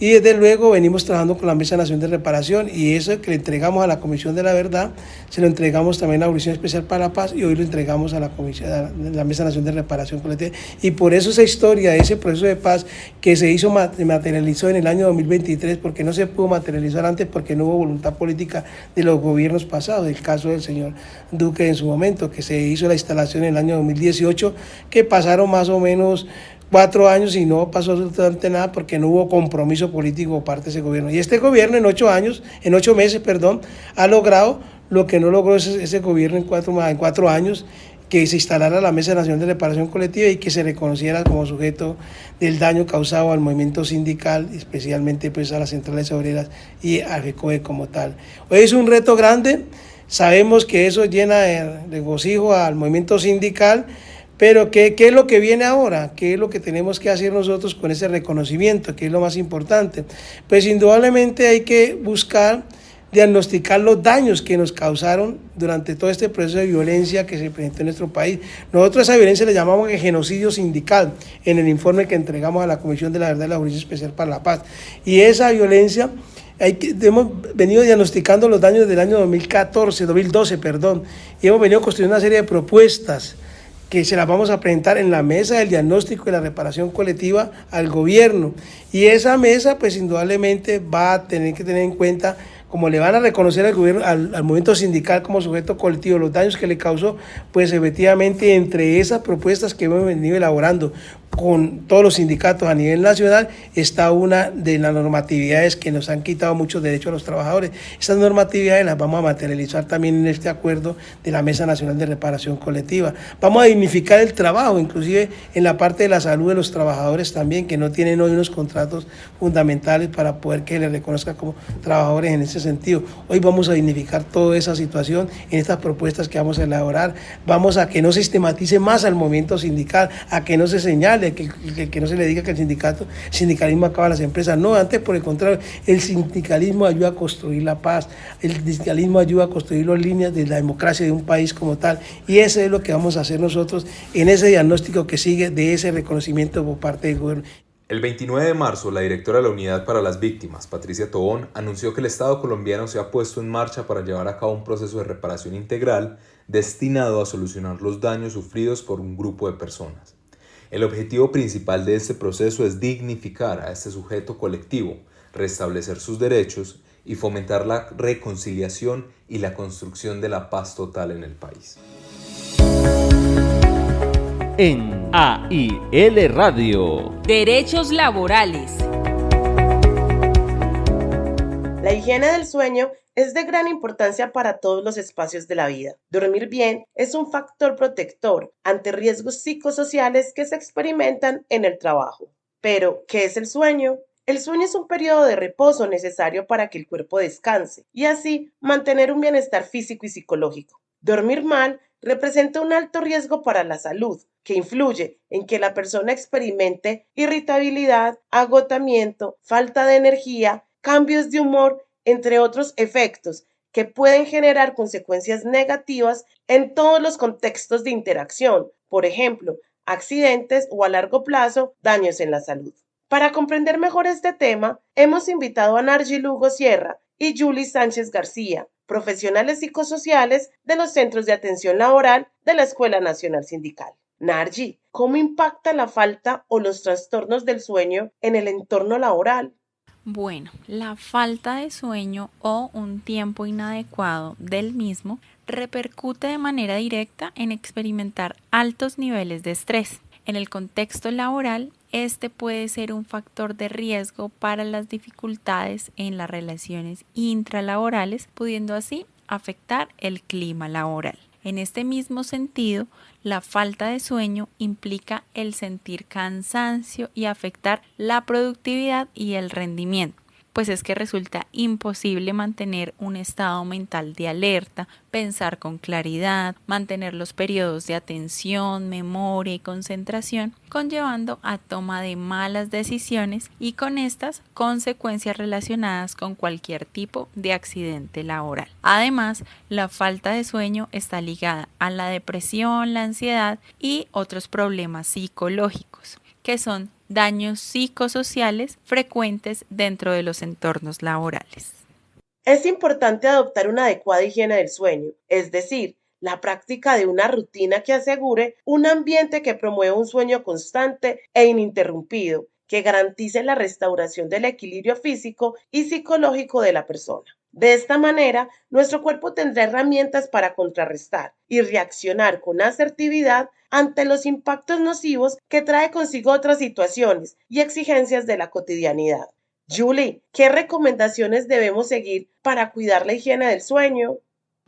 y desde luego venimos trabajando con la Mesa Nacional de Reparación, y eso que le entregamos a la Comisión de la Verdad, se lo entregamos también a la Jurisdicción Especial para la Paz, y hoy lo entregamos a la Mesa Nacional de Reparación Colectiva. Y por eso esa historia de ese proceso de paz que se hizo, materializó en el año 2023, porque no se pudo materializar antes, porque no hubo voluntad política de los gobiernos pasados, el caso del señor Duque en su momento, que se hizo la instalación en el año 2018, que pasaron más o menos 4 años y no pasó absolutamente nada porque no hubo compromiso político por parte de ese gobierno. Y este gobierno en 8 meses, ha logrado lo que no logró ese gobierno en 4 años, que se instalara la Mesa Nacional de Reparación Colectiva y que se reconociera como sujeto del daño causado al movimiento sindical, especialmente pues a las centrales obreras y al FECODE como tal. Hoy es un reto grande, sabemos que eso llena de regocijo al movimiento sindical, pero ¿qué es lo que viene ahora? ¿Qué es lo que tenemos que hacer nosotros con ese reconocimiento? ¿Qué es lo más importante? Pues indudablemente hay que buscar diagnosticar los daños que nos causaron durante todo este proceso de violencia que se presentó en nuestro país. Nosotros a esa violencia le llamamos genocidio sindical en el informe que entregamos a la Comisión de la Verdad y la Justicia Especial para la Paz. Y esa violencia, hemos venido diagnosticando los daños del año 2012, y hemos venido construyendo una serie de propuestas que se las vamos a presentar en la mesa del diagnóstico y la reparación colectiva al gobierno. Y esa mesa, pues indudablemente va a tener que tener en cuenta, como le van a reconocer al gobierno, al movimiento sindical como sujeto colectivo, los daños que le causó, pues efectivamente entre esas propuestas que hemos venido elaborando con todos los sindicatos a nivel nacional, está una de las normatividades que nos han quitado muchos derechos a los trabajadores. Estas normatividades las vamos a materializar también en este acuerdo de la Mesa Nacional de Reparación Colectiva. Vamos a dignificar el trabajo, inclusive en la parte de la salud de los trabajadores también, que no tienen hoy unos contratos fundamentales para poder que les reconozca como trabajadores en ese sentido. Hoy vamos a dignificar toda esa situación en estas propuestas que vamos a elaborar. Vamos a que no se sistematice más al movimiento sindical, a que no se señale, que no se le diga que el sindicalismo acaba las empresas. No, antes por el contrario, el sindicalismo ayuda a construir la paz, el sindicalismo ayuda a construir las líneas de la democracia de un país como tal, y eso es lo que vamos a hacer nosotros en ese diagnóstico que sigue de ese reconocimiento por parte del gobierno. El 29 de marzo, la directora de la Unidad para las Víctimas, Patricia Tobón, anunció que el Estado colombiano se ha puesto en marcha para llevar a cabo un proceso de reparación integral destinado a solucionar los daños sufridos por un grupo de personas. El objetivo principal de este proceso es dignificar a este sujeto colectivo, restablecer sus derechos y fomentar la reconciliación y la construcción de la paz total en el país. En AIL Radio. Derechos laborales. La higiene del sueño es de gran importancia para todos los espacios de la vida. Dormir bien es un factor protector ante riesgos psicosociales que se experimentan en el trabajo. Pero, ¿qué es el sueño? El sueño es un periodo de reposo necesario para que el cuerpo descanse y así mantener un bienestar físico y psicológico. Dormir mal representa un alto riesgo para la salud, que influye en que la persona experimente irritabilidad, agotamiento, falta de energía, cambios de humor, entre otros efectos que pueden generar consecuencias negativas en todos los contextos de interacción, por ejemplo, accidentes o a largo plazo, daños en la salud. Para comprender mejor este tema, hemos invitado a Nargi Lugo Sierra y Julie Sánchez García, profesionales psicosociales de los Centros de Atención Laboral de la Escuela Nacional Sindical. Nargi, ¿cómo impacta la falta o los trastornos del sueño en el entorno laboral? Bueno, la falta de sueño o un tiempo inadecuado del mismo repercute de manera directa en experimentar altos niveles de estrés. En el contexto laboral, este puede ser un factor de riesgo para las dificultades en las relaciones intralaborales, pudiendo así afectar el clima laboral. En este mismo sentido, la falta de sueño implica el sentir cansancio y afectar la productividad y el rendimiento, pues es que resulta imposible mantener un estado mental de alerta, pensar con claridad, mantener los periodos de atención, memoria y concentración, conllevando a toma de malas decisiones y con estas consecuencias relacionadas con cualquier tipo de accidente laboral. Además, la falta de sueño está ligada a la depresión, la ansiedad y otros problemas psicológicos, que son daños psicosociales frecuentes dentro de los entornos laborales. Es importante adoptar una adecuada higiene del sueño, es decir, la práctica de una rutina que asegure un ambiente que promueva un sueño constante e ininterrumpido, que garantice la restauración del equilibrio físico y psicológico de la persona. De esta manera, nuestro cuerpo tendrá herramientas para contrarrestar y reaccionar con asertividad ante los impactos nocivos que trae consigo otras situaciones y exigencias de la cotidianidad. Julie, ¿qué recomendaciones debemos seguir para cuidar la higiene del sueño?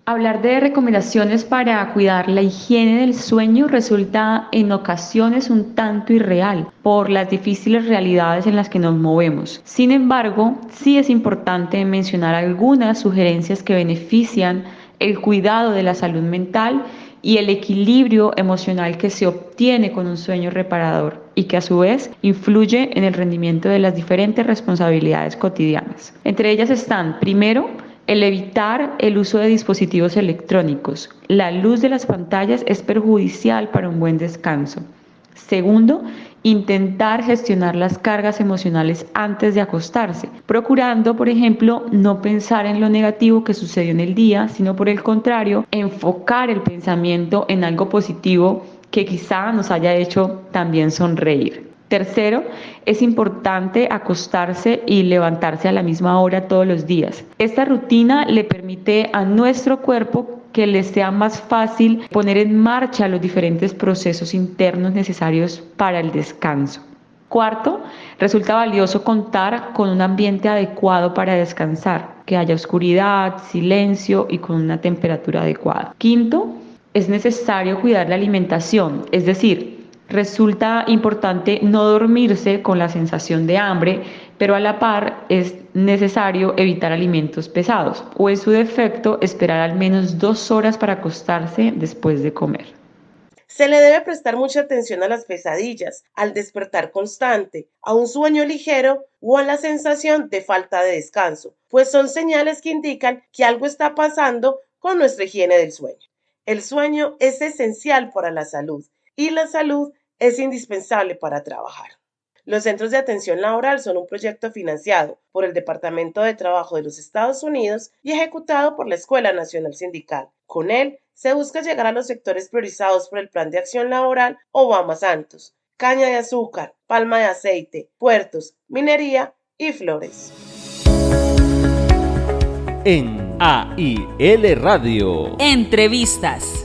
Hablar de recomendaciones para cuidar la higiene del sueño resulta en ocasiones un tanto irreal por las difíciles realidades en las que nos movemos. Sin embargo, sí es importante mencionar algunas sugerencias que benefician el cuidado de la salud mental y el equilibrio emocional que se obtiene con un sueño reparador y que a su vez influye en el rendimiento de las diferentes responsabilidades cotidianas. Entre ellas están, primero, el evitar el uso de dispositivos electrónicos. La luz de las pantallas es perjudicial para un buen descanso. Segundo, intentar gestionar las cargas emocionales antes de acostarse, procurando, por ejemplo, no pensar en lo negativo que sucedió en el día, sino por el contrario, enfocar el pensamiento en algo positivo que quizá nos haya hecho también sonreír. Tercero, es importante acostarse y levantarse a la misma hora todos los días. Esta rutina le permite a nuestro cuerpo que le sea más fácil poner en marcha los diferentes procesos internos necesarios para el descanso. Cuarto, resulta valioso contar con un ambiente adecuado para descansar, que haya oscuridad, silencio y con una temperatura adecuada. Quinto, es necesario cuidar la alimentación, es decir, resulta importante no dormirse con la sensación de hambre, pero a la par es necesario evitar alimentos pesados o en su defecto esperar al menos 2 horas para acostarse después de comer. Se le debe prestar mucha atención a las pesadillas, al despertar constante, a un sueño ligero o a la sensación de falta de descanso, pues son señales que indican que algo está pasando con nuestra higiene del sueño. El sueño es esencial para la salud y la salud es indispensable para trabajar. Los centros de atención laboral son un proyecto financiado por el Departamento de Trabajo de los Estados Unidos y ejecutado por la Escuela Nacional Sindical. Con él se busca llegar a los sectores priorizados por el Plan de Acción Laboral Obama Santos: caña de azúcar, palma de aceite, puertos, minería y flores. En AIL Radio. Entrevistas.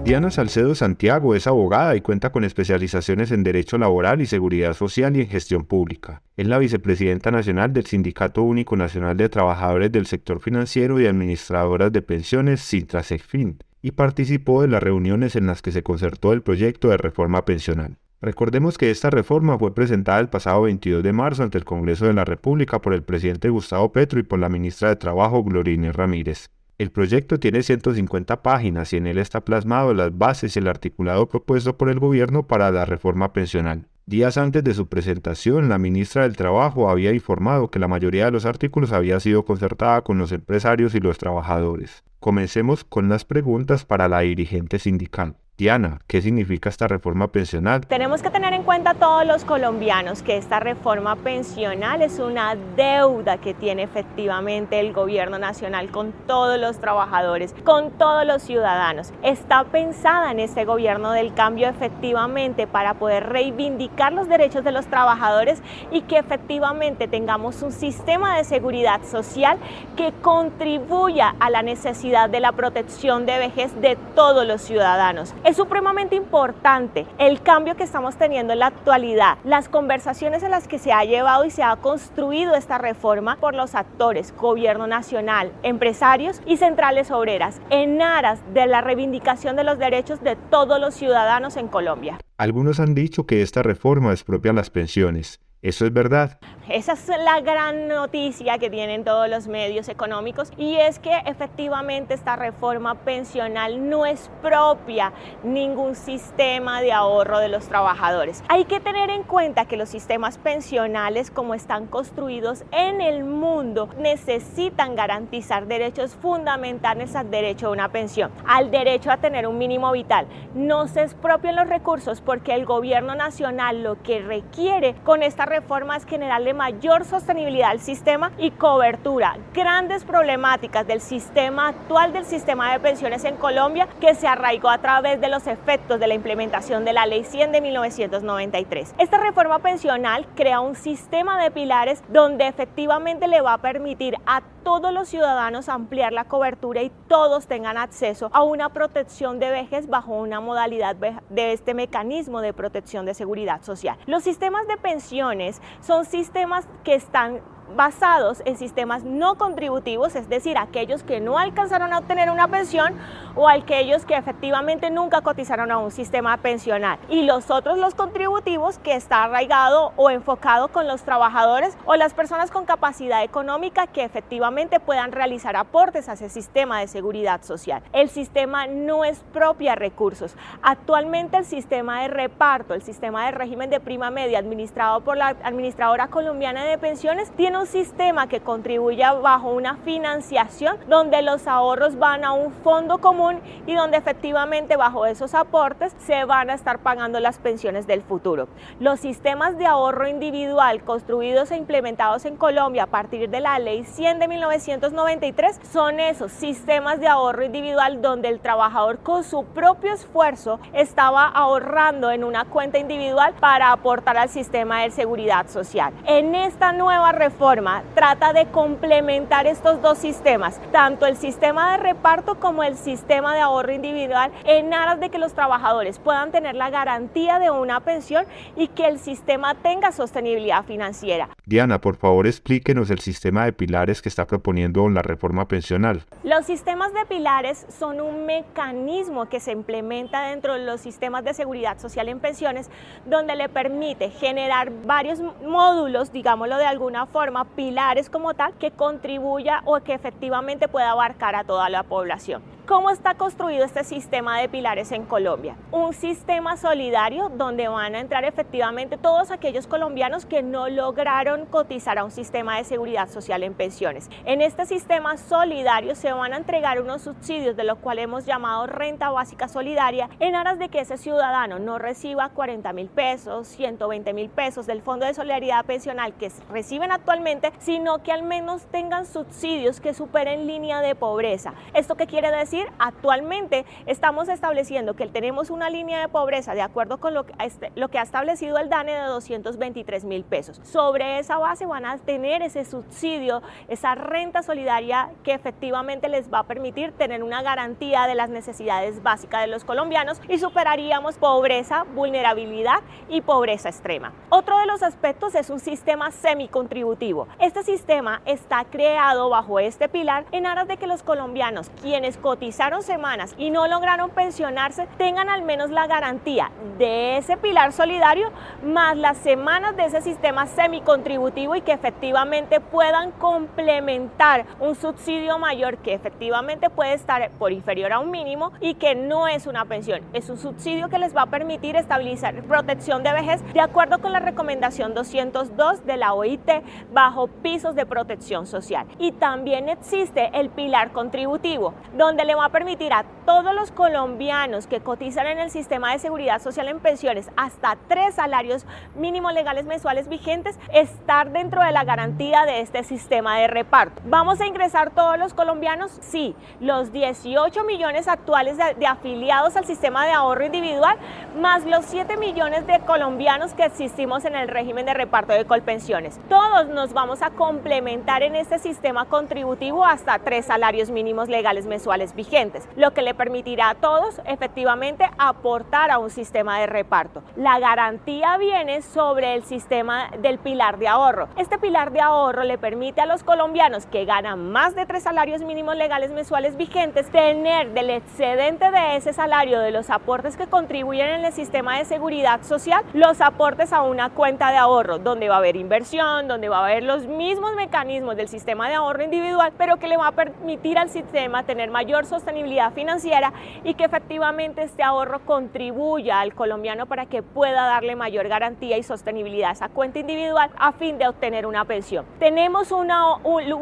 Diana Salcedo Santiago es abogada y cuenta con especializaciones en Derecho Laboral y Seguridad Social y en Gestión Pública. Es la vicepresidenta nacional del Sindicato Único Nacional de Trabajadores del Sector Financiero y Administradoras de Pensiones, Sintrasecfin, y participó de las reuniones en las que se concertó el proyecto de reforma pensional. Recordemos que esta reforma fue presentada el pasado 22 de marzo ante el Congreso de la República por el presidente Gustavo Petro y por la ministra de Trabajo, Gloria Inés Ramírez. El proyecto tiene 150 páginas y en él está plasmado las bases y el articulado propuesto por el gobierno para la reforma pensional. Días antes de su presentación, la ministra del Trabajo había informado que la mayoría de los artículos había sido concertada con los empresarios y los trabajadores. Comencemos con las preguntas para la dirigente sindical. Diana, ¿qué significa esta reforma pensional? Tenemos que tener en cuenta todos los colombianos que esta reforma pensional es una deuda que tiene efectivamente el gobierno nacional con todos los trabajadores, con todos los ciudadanos. Está pensada en este gobierno del cambio efectivamente para poder reivindicar los derechos de los trabajadores y que efectivamente tengamos un sistema de seguridad social que contribuya a la necesidad de la protección de vejez de todos los ciudadanos. Es supremamente importante el cambio que estamos teniendo en la actualidad, las conversaciones en las que se ha llevado y se ha construido esta reforma por los actores, gobierno nacional, empresarios y centrales obreras, en aras de la reivindicación de los derechos de todos los ciudadanos en Colombia. Algunos han dicho que esta reforma expropia las pensiones. ¿Eso es verdad? Esa es la gran noticia que tienen todos los medios económicos y es que efectivamente esta reforma pensional no expropia ningún sistema de ahorro de los trabajadores. Hay que tener en cuenta que los sistemas pensionales, como están construidos en el mundo, necesitan garantizar derechos fundamentales al derecho a una pensión, al derecho a tener un mínimo vital. No se expropian los recursos porque el gobierno nacional lo que requiere con esta reforma es generarle mayor sostenibilidad al sistema y cobertura. Grandes problemáticas del sistema actual del sistema de pensiones en Colombia que se arraigó a través de los efectos de la implementación de la Ley 100 de 1993. Esta reforma pensional crea un sistema de pilares donde efectivamente le va a permitir a todos los ciudadanos ampliar la cobertura y todos tengan acceso a una protección de vejez bajo una modalidad de este mecanismo de protección de seguridad social. Los sistemas de pensiones son sistemas que están basados en sistemas no contributivos, es decir, aquellos que no alcanzaron a obtener una pensión o aquellos que efectivamente nunca cotizaron a un sistema pensional, y los otros, los contributivos, que está arraigado o enfocado con los trabajadores o las personas con capacidad económica que efectivamente puedan realizar aportes a ese sistema de seguridad social. El sistema no expropia recursos. Actualmente el sistema de reparto, el sistema de régimen de prima media administrado por la Administradora Colombiana de Pensiones, tiene un sistema que contribuye bajo una financiación donde los ahorros van a un fondo común y donde efectivamente bajo esos aportes se van a estar pagando las pensiones del futuro. Los sistemas de ahorro individual construidos e implementados en Colombia a partir de la Ley 100 de 1993 son esos sistemas de ahorro individual donde el trabajador con su propio esfuerzo estaba ahorrando en una cuenta individual para aportar al sistema de seguridad social. En esta nueva reforma trata de complementar estos dos sistemas, tanto el sistema de reparto como el sistema de ahorro individual, en aras de que los trabajadores puedan tener la garantía de una pensión y que el sistema tenga sostenibilidad financiera. Diana, por favor explíquenos el sistema de pilares que está proponiendo la reforma pensional. Los sistemas de pilares son un mecanismo que se implementa dentro de los sistemas de seguridad social en pensiones, donde le permite generar varios módulos, digámoslo de alguna forma, pilares como tal, que contribuya o que efectivamente pueda abarcar a toda la población. ¿Cómo está construido este sistema de pilares en Colombia? Un sistema solidario donde van a entrar efectivamente todos aquellos colombianos que no lograron cotizar a un sistema de seguridad social en pensiones. En este sistema solidario se van a entregar unos subsidios de los cuales hemos llamado renta básica solidaria, en aras de que ese ciudadano no reciba 40.000 pesos, 120.000 pesos del Fondo de Solidaridad Pensional que reciben actualmente, sino que al menos tengan subsidios que superen línea de pobreza. ¿Esto qué quiere decir? Actualmente estamos estableciendo que tenemos una línea de pobreza de acuerdo con lo que ha establecido el DANE de 223.000 pesos. Sobre esa base van a tener ese subsidio, esa renta solidaria que efectivamente les va a permitir tener una garantía de las necesidades básicas de los colombianos y superaríamos pobreza, vulnerabilidad y pobreza extrema. Otro de los aspectos es un sistema semicontributivo. Este sistema está creado bajo este pilar en aras de que los colombianos, quienes cotizaron semanas y no lograron pensionarse, tengan al menos la garantía de ese pilar solidario más las semanas de ese sistema semicontributivo y que efectivamente puedan complementar un subsidio mayor que efectivamente puede estar por inferior a un mínimo y que no es una pensión, es un subsidio que les va a permitir estabilizar protección de vejez de acuerdo con la recomendación 202 de la OIT bajo pisos de protección social. Y también existe el pilar contributivo, donde le va a permitir a todos los colombianos que cotizan en el sistema de seguridad social en pensiones hasta 3 salarios mínimos legales mensuales vigentes estar dentro de la garantía de este sistema de reparto. ¿Vamos a ingresar todos los colombianos? Sí, los 18 millones actuales de afiliados al sistema de ahorro individual más los 7 millones de colombianos que existimos en el régimen de reparto de Colpensiones. Todos nos vamos a complementar en este sistema contributivo hasta 3 salarios mínimos legales mensuales vigentes, lo que le permitirá a todos efectivamente aportar a un sistema de reparto. La garantía viene sobre el sistema del pilar de ahorro. Este pilar de ahorro le permite a los colombianos que ganan más de 3 salarios mínimos legales mensuales vigentes tener del excedente de ese salario de los aportes que contribuyen en el sistema de seguridad social, los aportes a una cuenta de ahorro donde va a haber inversión, donde va a haber los mismos mecanismos del sistema de ahorro individual, pero que le va a permitir al sistema tener mayor sostenibilidad financiera y que efectivamente este ahorro contribuya al colombiano para que pueda darle mayor garantía y sostenibilidad a esa cuenta individual a fin de obtener una pensión. Tenemos un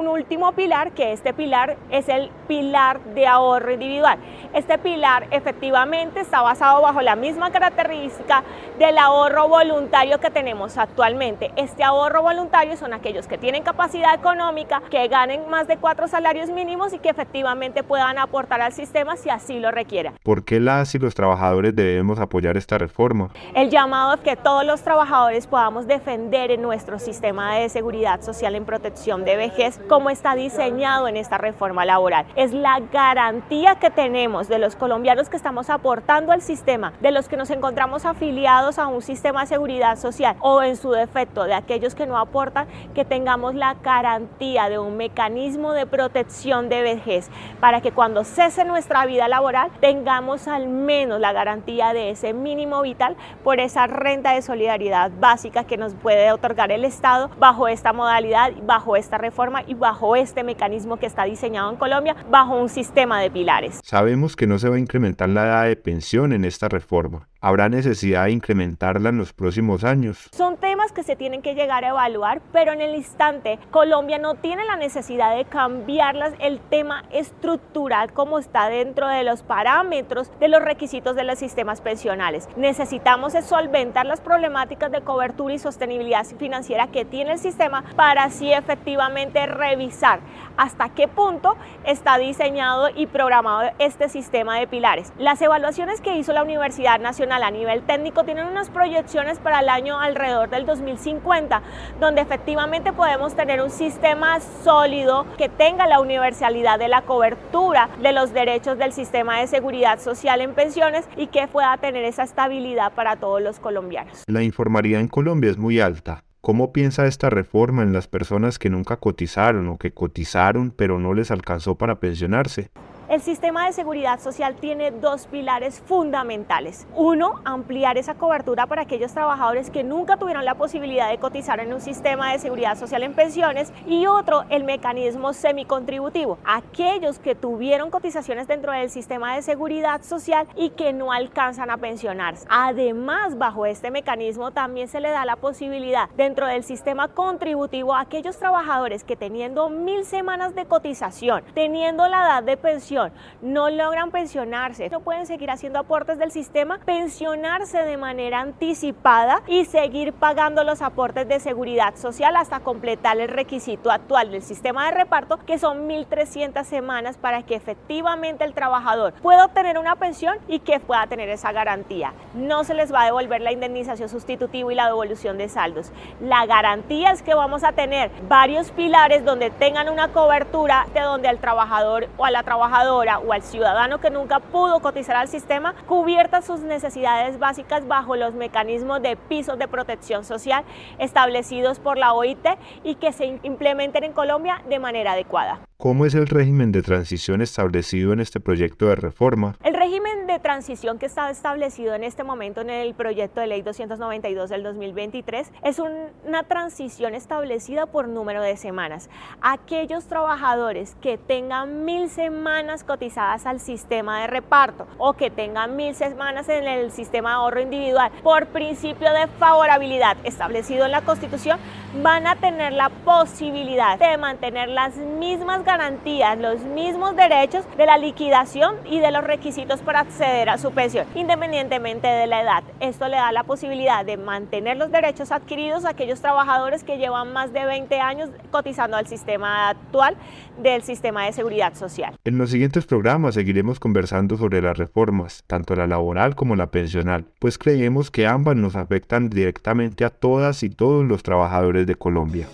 último pilar, que este pilar es el pilar de ahorro individual. Este pilar efectivamente está basado bajo la misma característica del ahorro voluntario que tenemos actualmente. Este ahorro voluntario son aquellos que tienen capacidad económica, que ganen más de 4 salarios mínimos y que efectivamente puedan aportar al sistema si así lo requiera. ¿Por qué las y los trabajadores debemos apoyar esta reforma? El llamado es que todos los trabajadores podamos defender en nuestro sistema de seguridad social en protección de vejez como está diseñado en esta reforma laboral. Es la garantía que tenemos de los colombianos que estamos aportando al sistema, de los que nos encontramos afiliados a un sistema de seguridad social o en su defecto de aquellos que no aportan, que tengamos la garantía de un mecanismo de protección de vejez para que cuando cese nuestra vida laboral tengamos al menos la garantía de ese mínimo vital por esa renta de solidaridad básica que nos puede otorgar el Estado bajo esta modalidad, bajo esta reforma y bajo este mecanismo que está diseñado en Colombia bajo un sistema de pilares. Sabemos que no se va a incrementar la edad de pensión en esta reforma. ¿Habrá necesidad de incrementarla en los próximos años? Son temas que se tienen que llegar a evaluar, pero en el instante Colombia no tiene la necesidad de cambiarlas, el tema estructural como está dentro de los parámetros de los requisitos de los sistemas pensionales. Necesitamos solventar las problemáticas de cobertura y sostenibilidad financiera que tiene el sistema para así efectivamente revisar hasta qué punto está diseñado y programado este sistema de pilares. Las evaluaciones que hizo la Universidad Nacional a nivel técnico tienen unas proyecciones para el año alrededor del 2050, donde efectivamente podemos tener un sistema sólido que tenga la universalidad de la cobertura de los derechos del sistema de seguridad social en pensiones y que pueda tener esa estabilidad para todos los colombianos. La informalidad en Colombia es muy alta. ¿Cómo piensa esta reforma en las personas que nunca cotizaron o que cotizaron pero no les alcanzó para pensionarse? El sistema de seguridad social tiene dos pilares fundamentales. Uno, ampliar esa cobertura para aquellos trabajadores que nunca tuvieron la posibilidad de cotizar en un sistema de seguridad social en pensiones, y otro, el mecanismo semicontributivo, aquellos que tuvieron cotizaciones dentro del sistema de seguridad social y que no alcanzan a pensionarse. Además, bajo este mecanismo también se le da la posibilidad dentro del sistema contributivo a aquellos trabajadores que teniendo 1000 semanas de cotización, teniendo la edad de pensión, no logran pensionarse, no pueden seguir haciendo aportes del sistema, pensionarse de manera anticipada y seguir pagando los aportes de seguridad social hasta completar el requisito actual del sistema de reparto, que son 1300 semanas, para que efectivamente el trabajador pueda obtener una pensión y que pueda tener esa garantía. No se les va a devolver la indemnización sustitutiva y la devolución de saldos. La garantía es que vamos a tener varios pilares donde tengan una cobertura, de donde al trabajador o a la trabajadora o al ciudadano que nunca pudo cotizar al sistema, cubiertas sus necesidades básicas bajo los mecanismos de pisos de protección social establecidos por la OIT y que se implementen en Colombia de manera adecuada. ¿Cómo es el régimen de transición establecido en este proyecto de reforma? El régimen de transición que está establecido en este momento en el proyecto de ley 292 del 2023 es una transición establecida por número de semanas. Aquellos trabajadores que tengan 1000 semanas cotizadas al sistema de reparto o que tengan 1000 semanas en el sistema de ahorro individual, por principio de favorabilidad establecido en la Constitución, van a tener la posibilidad de mantener las mismas garantías, los mismos derechos de la liquidación y de los requisitos para acceder a su pensión, independientemente de la edad. Esto le da la posibilidad de mantener los derechos adquiridos a aquellos trabajadores que llevan más de 20 años cotizando al sistema actual del sistema de seguridad social. En los siguientes programas seguiremos conversando sobre las reformas, tanto la laboral como la pensional, pues creemos que ambas nos afectan directamente a todas y todos los trabajadores de Colombia.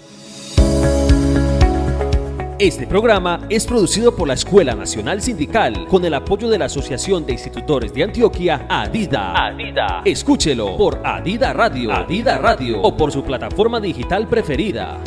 Este programa es producido por la Escuela Nacional Sindical con el apoyo de la Asociación de Institutores de Antioquia, ADIDA. Escúchelo por ADIDA Radio o por su plataforma digital preferida.